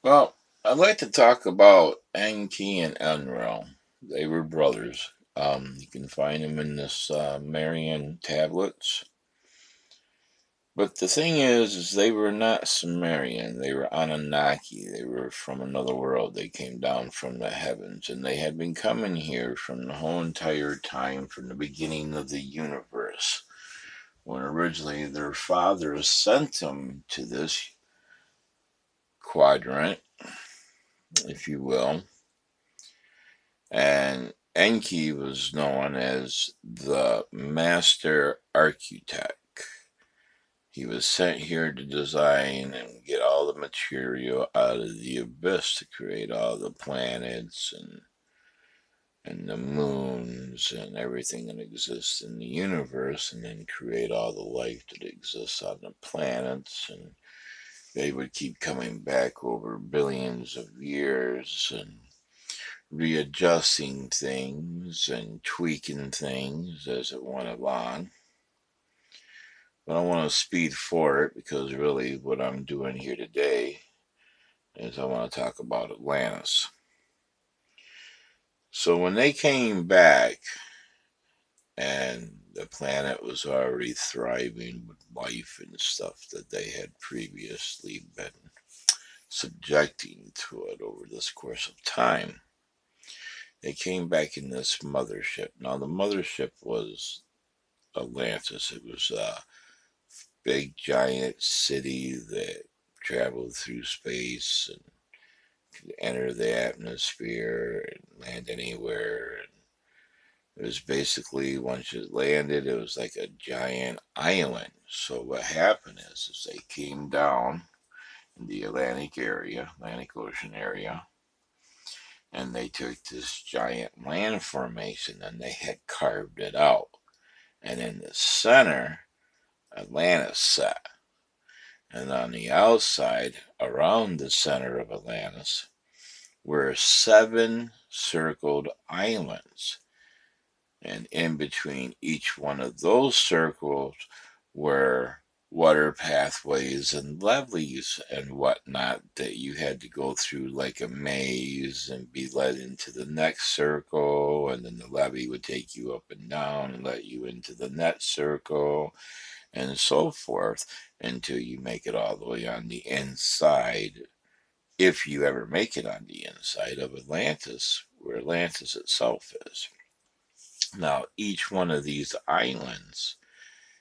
Well, I'd like to talk about Enki and Enlil. They were brothers. You can find them in this Marian tablets. But the thing is they were not Sumerian. They were Anunnaki. They were from another world. They came down from the heavens, and they had been coming here from the whole entire time, from the beginning of the universe, when originally their fathers sent them to this quadrant, if you will. And Enki was known as the master architect. He was sent here to design and get all the material out of the abyss to create all the planets and the moons and everything that exists in the universe, and then create all the life that exists on the planets. And they would keep coming back over billions of years and readjusting things and tweaking things as it went along. But I want to speed forward because really what I'm doing here today is I want to talk about Atlantis. So when they came back and the planet was already thriving with life and stuff that they had previously been subjecting to it over this course of time, they came back in this mothership. Now the mothership was Atlantis. It was a big giant city that traveled through space and could enter the atmosphere and land anywhere. And it was basically, once it landed, it was like a giant island. So what happened is they came down in the Atlantic Ocean area, and they took this giant land formation and they had carved it out. And in the center, Atlantis sat. And on the outside, around the center of Atlantis, were seven circled islands. And in between each one of those circles were water pathways and levees and whatnot that you had to go through like a maze and be led into the next circle, and then the levee would take you up and down and let you into the next circle, and so forth until you make it all the way on the inside, if you ever make it on the inside of Atlantis, where Atlantis itself is. Now, each one of these islands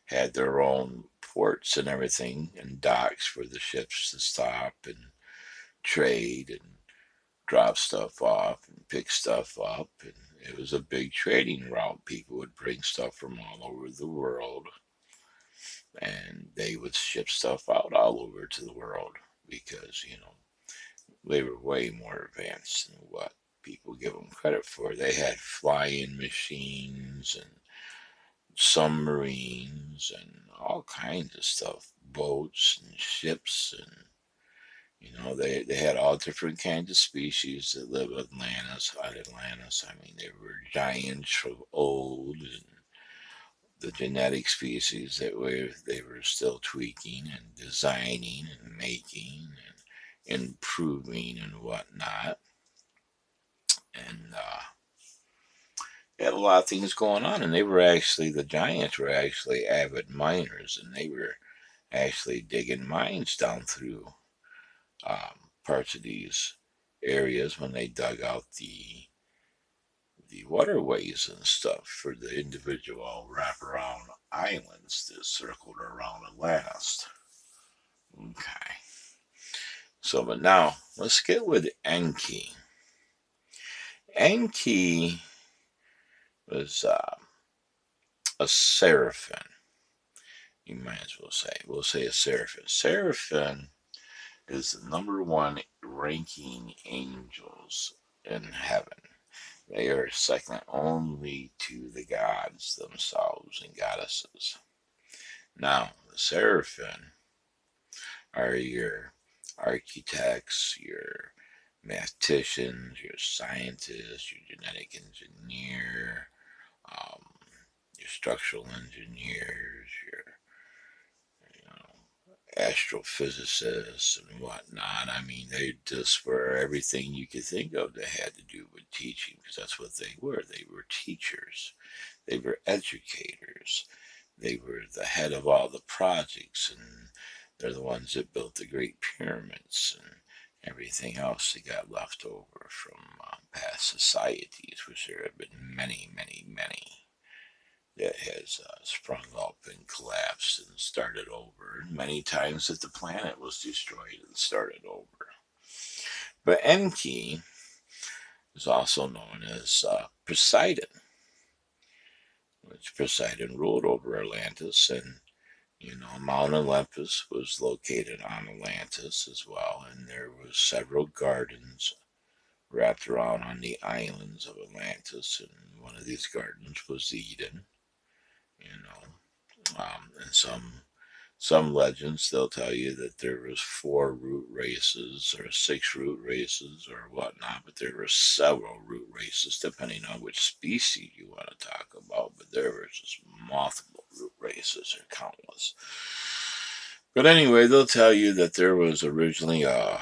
had their own ports and everything, and docks for the ships to stop and trade and drop stuff off and pick stuff up. And it was a big trading route. People would bring stuff from all over the world, and they would ship stuff out all over to the world because, they were way more advanced than what people give them credit for. They had flying machines and submarines and all kinds of stuff, boats and ships, and they had all different kinds of species that live at Atlantis. I mean, they were giants from old, and the genetic species that they were still tweaking and designing and making and improving and whatnot. And they had a lot of things going on, and the giants were actually avid miners, and they were actually digging mines down through parts of these areas when they dug out the waterways and stuff for the individual wraparound islands that circled around Atlantis. Okay. So, but now let's get with Enki. Enki was a seraphim. You might as well say. We'll say a seraphim. Seraphim is the number one ranking angels in heaven. They are second only to the gods themselves and goddesses. Now, the seraphim are your architects, your mathematicians, your scientists, your genetic engineer, um, your structural engineers, your astrophysicists and whatnot. I mean, they just were everything you could think of that had to do with teaching, because that's what they were. They were teachers, they were educators, they were the head of all the projects, and they're the ones that built the Great Pyramids and everything else that got left over from past societies, which there have been many, many, many that has sprung up and collapsed and started over. Many times that the planet was destroyed and started over. But Enki is also known as Poseidon, which Poseidon ruled over Atlantis, and Mount Olympus was located on Atlantis as well, and there was several gardens wrapped around on the islands of Atlantis, and one of these gardens was Eden. And some legends they'll tell you that there was 4 root races or 6 root races or whatnot, but there were several root races depending on which species you want to talk about. But there were just multiple root races, or countless. But anyway, they'll tell you that there was originally a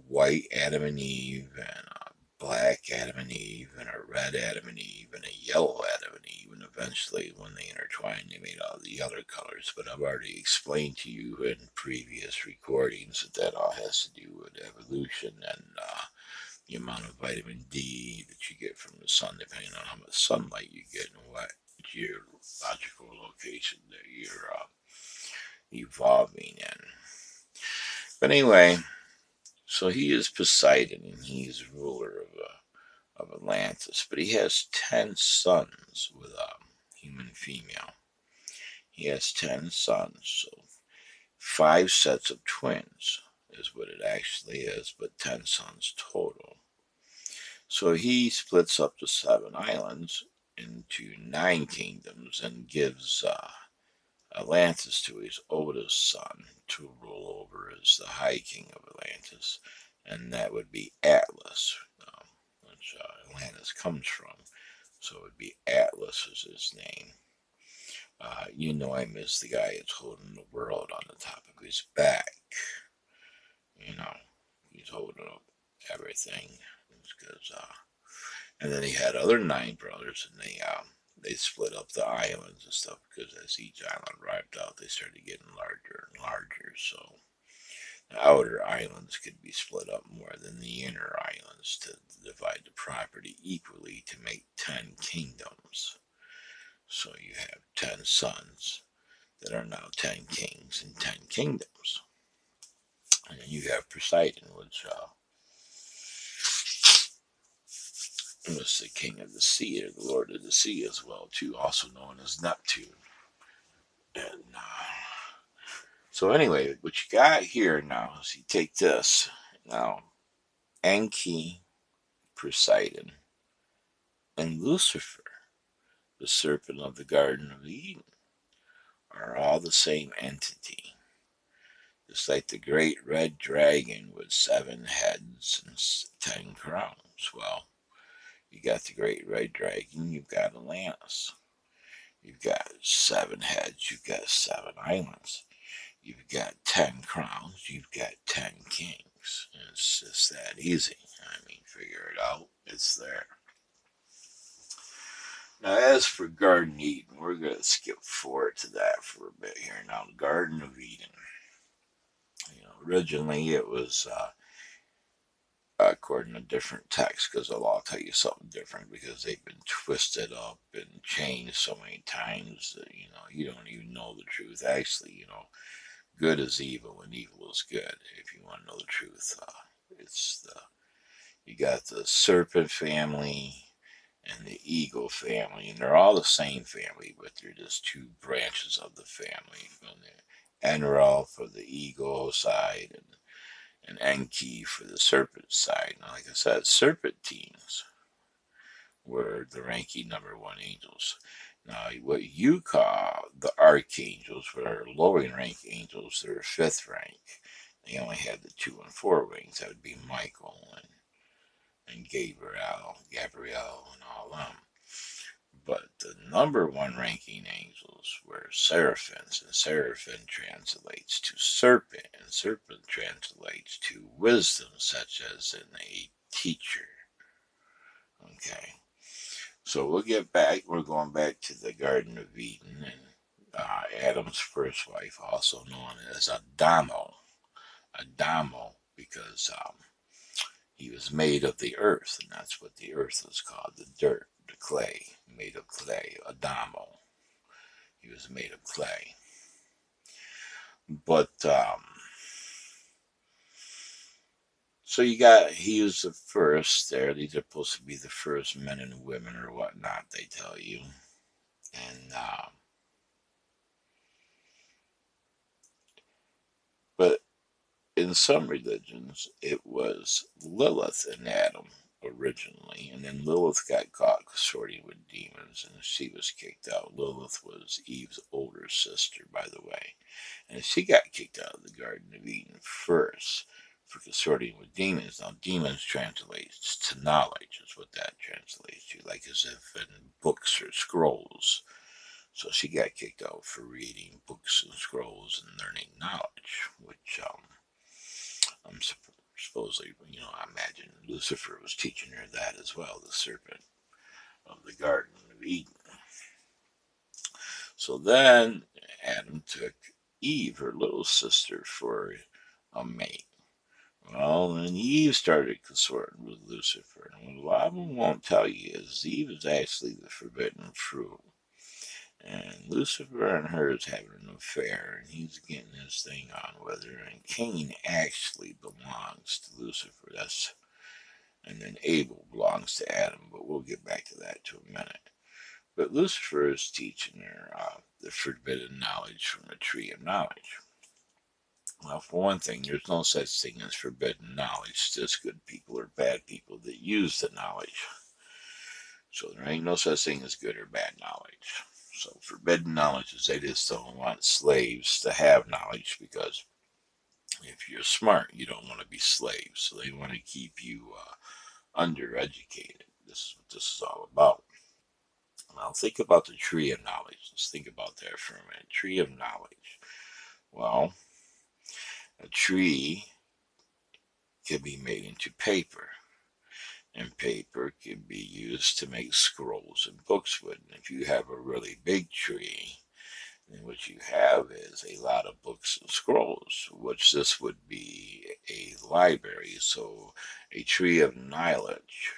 white Adam and Eve, and a black Adam and Eve, and a red Adam and Eve, and a yellow Adam and Eve, and eventually when they intertwined they made all the other colors. But I've already explained to you in previous recordings that that all has to do with evolution and the amount of vitamin D that you get from the sun, depending on how much sunlight you get and what geological location that you're evolving in. But anyway, so he is Poseidon, and he's ruler of Atlantis. But he has 10 sons with a human female. He has 10 sons, so 5 sets of twins is what it actually is, but 10 sons total. So he splits up the 7 islands into 9 kingdoms and gives Atlantis to his oldest son to rule over as the High King of Atlantis, and that would be Atlas, which Atlantis comes from. So it would be Atlas is his name. You know him as the guy that's holding the world on the top of his back. He's holding up everything. Because, and then he had other 9 brothers, and they split up the islands and stuff, because as each island arrived out, they started getting larger and larger. So the outer islands could be split up more than the inner islands to divide the property equally to make 10 kingdoms. So you have 10 sons that are now 10 kings and 10 kingdoms. And then you have Poseidon, which was the king of the sea, or the lord of the sea as well, too, also known as Neptune. And so anyway, what you got here now is you take this. Now, Enki, Poseidon, and Lucifer, the serpent of the Garden of Eden, are all the same entity. Just like the great red dragon with 7 heads and 10 crowns. Well, you got the great red dragon, you've got Atlantis. You've got 7 heads, you've got 7 islands. You've got 10 crowns, you've got 10 kings. It's just that easy. I mean, figure it out, it's there. Now, as for Garden Eden, we're going to skip forward to that for a bit here. Now, the Garden of Eden. Originally it was, according to different texts, because I'll tell you something different, because they've been twisted up and changed so many times that, you don't even know the truth. Actually, good is evil and evil is good. If you want to know the truth, you got the serpent family and the eagle family, and they're all the same family, but they're just 2 branches of the family. Enlil for the eagle side, and Enki for the serpent side. Now, like I said, serpentines were the ranking number 1 angels. Now, what you call the archangels were lower rank angels. They're 5th rank. They only had the 2 and 4 wings. That would be Michael and Gabriel, and all them. But the number one ranking angels were seraphims, and seraphim translates to serpent, and serpent translates to wisdom, such as in a teacher. Okay, so we'll get back. We're going back to the Garden of Eden and Adam's first wife, also known as Adamo. Adamo, because he was made of the earth, and that's what the earth is called, the dirt, the clay, made of clay, Adamo. He was made of clay. But, so he was the first there. These are supposed to be the first men and women or whatnot, they tell you. And, but in some religions, it was Lilith and Adam originally, and then Lilith got caught consorting with demons, and she was kicked out. Lilith was Eve's older sister, by the way, and she got kicked out of the Garden of Eden first for consorting with demons. Now, demons translates to knowledge, is what that translates to, like as if in books or scrolls. So she got kicked out for reading books and scrolls and learning knowledge, which I'm supposedly, I imagine Lucifer was teaching her that as well, the serpent of the Garden of Eden. So then Adam took Eve, her little sister, for a mate. Well, then Eve started consorting with Lucifer. And what a lot of them won't tell you is Eve is actually the forbidden fruit. And Lucifer and her is having an affair, and he's getting his thing on with her. And Cain actually belongs to Lucifer. And then Abel belongs to Adam, but we'll get back to that in a minute. But Lucifer is teaching her the forbidden knowledge from the tree of knowledge. Well, for one thing, there's no such thing as forbidden knowledge. Just good people or bad people that use the knowledge. So there ain't no such thing as good or bad knowledge. So forbidden knowledge is they just don't want slaves to have knowledge, because if you're smart, you don't want to be slaves. So they want to keep you undereducated. This is what this is all about. Now think about the tree of knowledge. Let's think about that for a minute. Tree of knowledge. Well, a tree can be made into paper, and paper can be used to make scrolls and books with. And if you have a really big tree, then what you have is a lot of books and scrolls, which this would be a library. So a tree of knowledge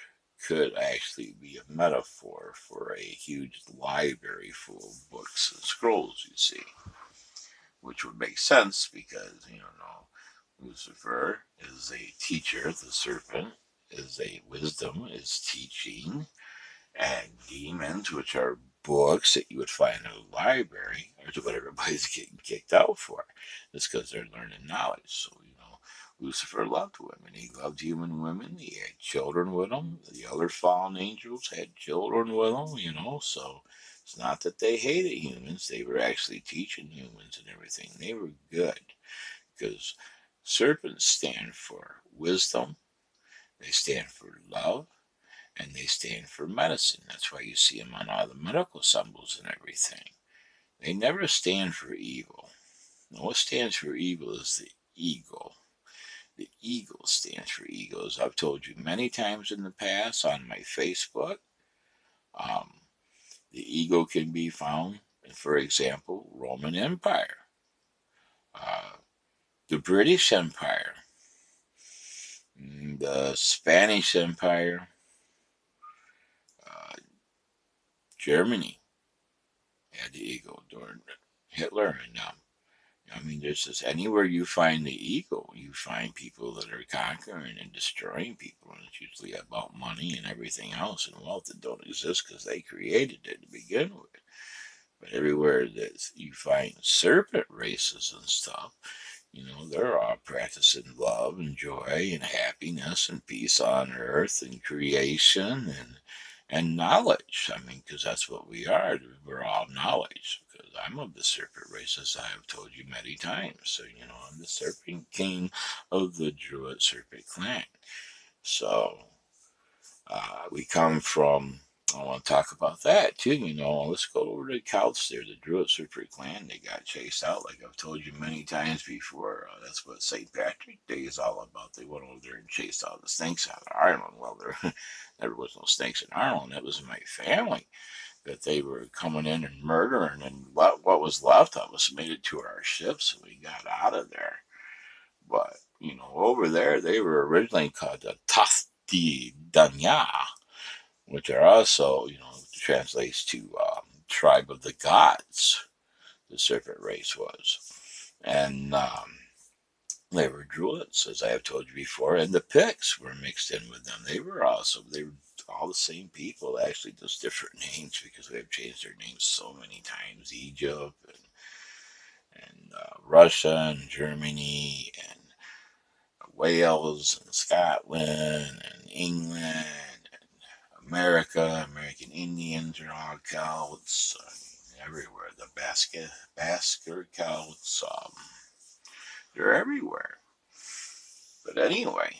could actually be a metaphor for a huge library full of books and scrolls, you see, which would make sense because, Lucifer is a teacher, the serpent is a wisdom, is teaching, and demons, which are books that you would find in a library, are what everybody's getting kicked out for. It's because they're learning knowledge. So, Lucifer loved women. He loved human women. He had children with them. The other fallen angels had children with them, So it's not that they hated humans. They were actually teaching humans and everything. They were good, because serpents stand for wisdom. They stand for love, and they stand for medicine. That's why you see them on all the medical symbols and everything. They never stand for evil. No, what stands for evil is the eagle. The eagle stands for ego. As I've told you many times in the past on my Facebook, the ego can be found in, for example, Roman Empire, the British Empire, the Spanish Empire, Germany had the ego during Hitler, and there's just anywhere you find the ego, you find people that are conquering and destroying people, and it's usually about money and everything else and wealth that don't exist because they created it to begin with. But everywhere that you find serpent races and stuff, they're all practicing love and joy and happiness and peace on earth and creation and knowledge. Because that's what we are. We're all knowledge. Because I'm of the serpent race, as I have told you many times. So, I'm the serpent king of the Druid serpent clan. So, we come from I want to talk about that too. Let's go over to the Celts there, the Druid Super Clan. They got chased out, like I've told you many times before. That's what St. Patrick's Day is all about. They went over there and chased all the snakes out of Ireland. Well, there was no snakes in Ireland. That was my family that they were coming in and murdering, and what was left of us made it to our ships, and we got out of there. But over there, they were originally called the Tasti Danya, which are also, translates to tribe of the gods, the serpent race was. And they were druids, as I have told you before, and the Picts were mixed in with them. They were all the same people, actually, just different names because they have changed their names so many times. Egypt and Russia and Germany and Wales and Scotland and England and American Indians are all Celts. Everywhere. The Basker Celts, they're everywhere. But anyway,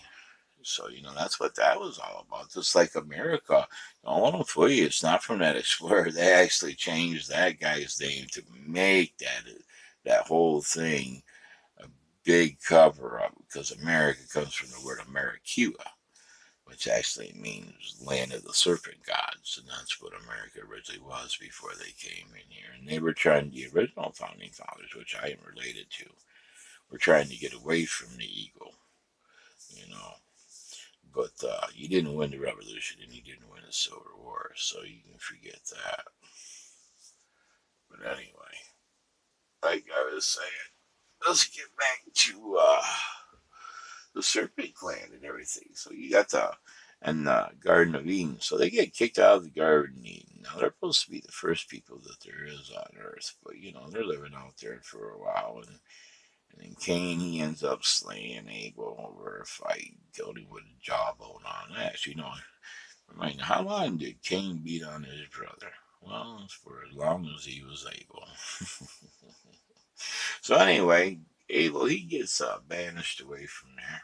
so that's what that was all about. Just like America, I want to tell you, it's not from that explorer. They actually changed that guy's name to make that whole thing a big cover up because America comes from the word Americua, which actually means land of the serpent gods, and that's what America originally was before they came in here. And they were trying, the original founding fathers, which I am related to, were trying to get away from the eagle, you know. But you didn't win the revolution, and you didn't win the Civil War, so you can forget that. But anyway, like I was saying, let's get back to the Serpent Clan and everything. So you got the Garden of Eden. So they get kicked out of the Garden of Eden. Now they're supposed to be the first people that there is on Earth, but they're living out there for a while, and then Cain, he ends up slaying Abel over a fight, killed him with a jawbone on that. I mean, how long did Cain beat on his brother? Well, for as long as he was able. So anyway, Abel, he gets banished away from there.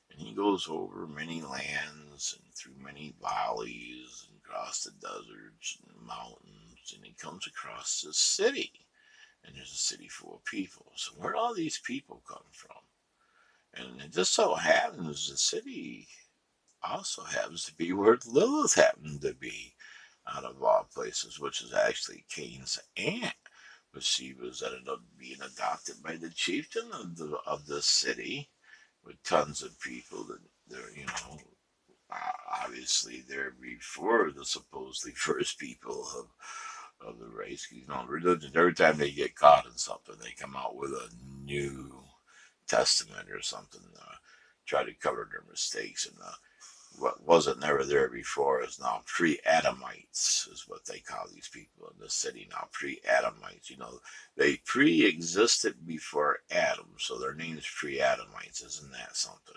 And he goes over many lands and through many valleys and across the deserts and mountains, and he comes across this city. And there's a city full of people. So where'd all these people come from? And it just so happens the city also happens to be where Lilith happened to be, out of all places, which is actually Cain's aunt. But she was ended up being adopted by the chieftain of the city, with tons of people that they're, obviously they're before the supposedly first people of the race. Religion, every time they get caught in something, they come out with a new testament or something, try to cover their mistakes. And what wasn't never there before is now pre-Adamites, is what they call these people in the city now. Pre-Adamites, they pre-existed before Adam, so their name's pre-Adamites. Isn't that something?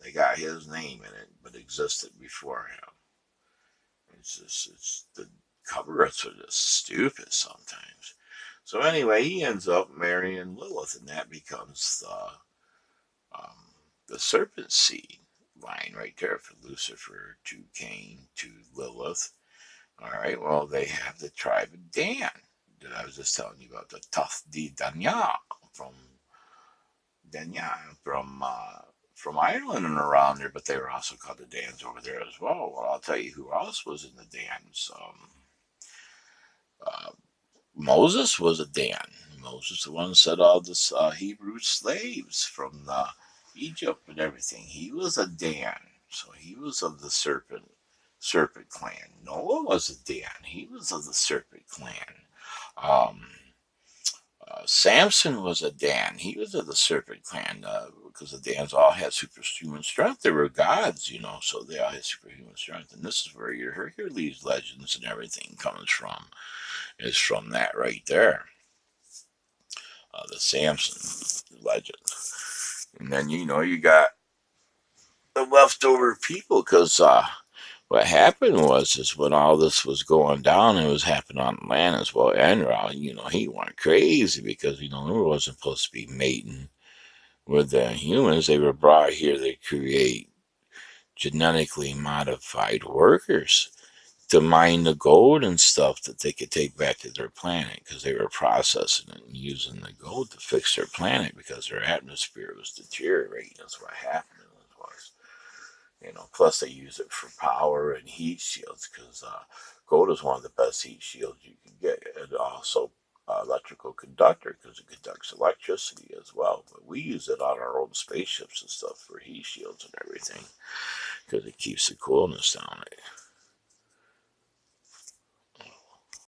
They got his name in it, but existed before him. It's the cover ups are just stupid sometimes. So anyway, he ends up marrying Lilith, and that becomes the serpent seed line right there for Lucifer to Cain to Lilith. All right, well, they have the tribe of Dan that I was just telling you about, the Tuth di Danya from Danya from Ireland and around there, but they were also called the Dans over there as well. Well, I'll tell you who else was in the Dans. Uh, Moses was a Dan. Moses, the one who set all the Hebrew slaves from Egypt and everything. He was a Dan, so he was of the serpent clan. Noah was a Dan. He was of the serpent clan. Um, Samson was a Dan. He was of the serpent clan because the Dans all had superhuman strength. They were gods, so they all had superhuman strength. And this is where your Hercules legends and everything comes from. Is from that right there. The Samson legend. And then, you got the leftover people because what happened is when all this was going down, it was happening on Atlantis. Well, Enron, he went crazy because, they wasn't supposed to be mating with the humans. They were brought here to create genetically modified workers to mine the gold and stuff that they could take back to their planet, because they were processing it and using the gold to fix their planet because their atmosphere was deteriorating. That's what happened. Was, plus they use it for power and heat shields, because gold is one of the best heat shields you can get, and also electrical conductor because it conducts electricity as well. But we use it on our own spaceships and stuff for heat shields and everything because it keeps the coolness down.